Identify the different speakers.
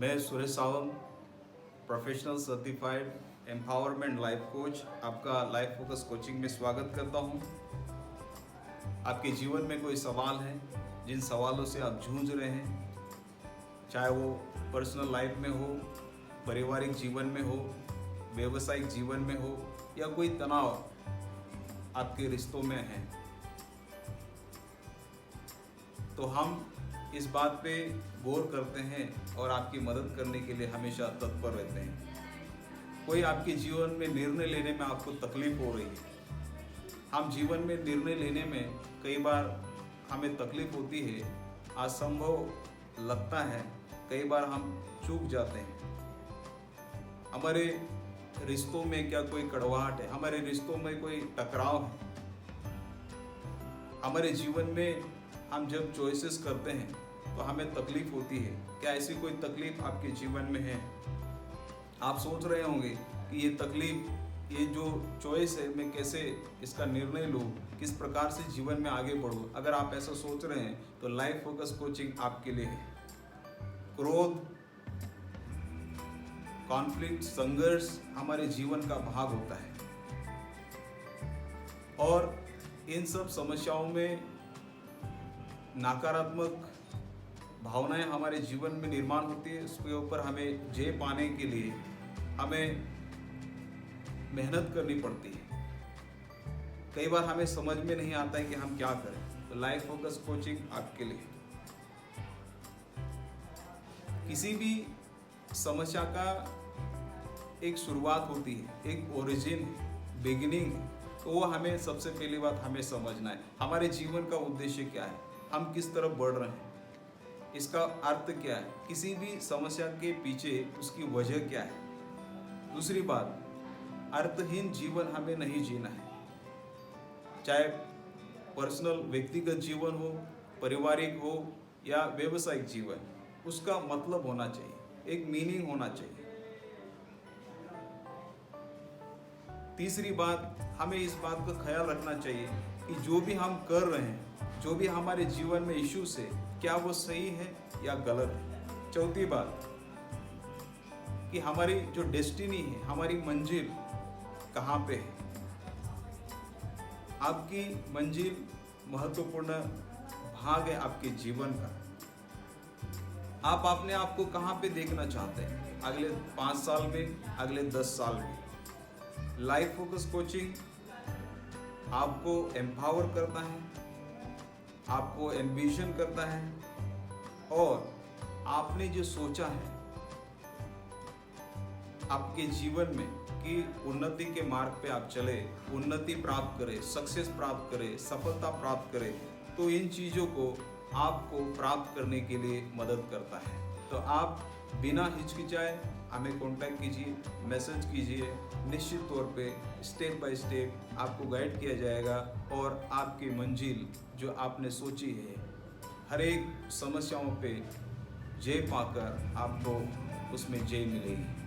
Speaker 1: मैं Suresh Sawant, professional certified empowerment life coach, आपका life focus coaching में स्वागत करता हूं। आपके जीवन में कोई सवाल है, जिन सवालों से आप जूझ रहे हैं, चाहे वो पर्सनल लाइफ में हो, पारिवारिक जीवन में हो, व्यावसायिक जीवन में हो, या कोई तनाव आपके रिश्तों में है, तो हम इस बात पे गौर करते हैं और आपकी मदद करने के लिए हमेशा तत्पर रहते हैं। कोई आपके जीवन में निर्णय लेने में आपको तकलीफ हो रही है, हम जीवन में निर्णय लेने में कई बार हमें तकलीफ होती है, असंभव लगता है, कई बार हम चूक जाते हैं। हमारे रिश्तों में क्या कोई कड़वाहट है, हमारे रिश्तों में कोई टकराव है, हमारे जीवन में हम जब चॉइसेस करते हैं तो हमें तकलीफ होती है। क्या ऐसी कोई तकलीफ आपके जीवन में है? आप सोच रहे होंगे कि ये तकलीफ, ये जो चॉइस है, मैं कैसे इसका निर्णय लूँ, किस प्रकार से जीवन में आगे बढ़ूँ। अगर आप ऐसा सोच रहे हैं तो लाइफ फोकस कोचिंग आपके लिए है। क्रोध, कॉन्फ्लिक्ट, संघर्ष हमारे जीवन का भाग होता है और इन सब समस्याओं में नकारात्मक भावनाएं हमारे जीवन में निर्माण होती है। उसके ऊपर हमें जय पाने के लिए हमें मेहनत करनी पड़ती है। कई बार हमें समझ में नहीं आता है कि हम क्या करें, तो लाइफ फोकस कोचिंग आपके लिए। किसी भी समस्या का एक शुरुआत होती है, एक ओरिजिन है, बिगिनिंग है, तो वो हमें सबसे पहली बात हमें समझना है। हमारे जीवन का उद्देश्य क्या है, हम किस तरफ बढ़ रहे हैं, इसका अर्थ क्या है, किसी भी समस्या के पीछे उसकी वजह क्या है। दूसरी बात, अर्थहीन जीवन हमें नहीं जीना है। चाहे पर्सनल व्यक्तिगत जीवन हो, पारिवारिक हो या व्यावसायिक जीवन, उसका मतलब होना चाहिए, एक मीनिंग होना चाहिए। तीसरी बात, हमें इस बात का ख्याल रखना चाहिए कि जो भी हम कर रहे हैं, जो भी हमारे जीवन में इश्यूज है, क्या वो सही है या गलत है। चौथी बात कि हमारी जो डेस्टिनी है, हमारी मंजिल कहाँ पे है। आपकी मंजिल महत्वपूर्ण भाग है आपके जीवन का। आप अपने आप को कहाँ पे देखना चाहते हैं, अगले 5 साल में, अगले 10 साल में। लाइफ फोकस कोचिंग आपको एम्पावर करता है, आपको एम्बिशन करता है, और आपने जो सोचा है आपके जीवन में कि उन्नति के मार्ग पे आप चले, उन्नति प्राप्त करें, सक्सेस प्राप्त करें, सफलता प्राप्त करें, तो इन चीज़ों को आपको प्राप्त करने के लिए मदद करता है। तो आप बिना हिचकिचाए हमें कांटेक्ट कीजिए, मैसेज कीजिए। निश्चित तौर पे स्टेप बाय स्टेप आपको गाइड किया जाएगा और आपकी मंजिल जो आपने सोची है, हर एक समस्याओं पे जय पाकर आपको उसमें जय मिलेगी।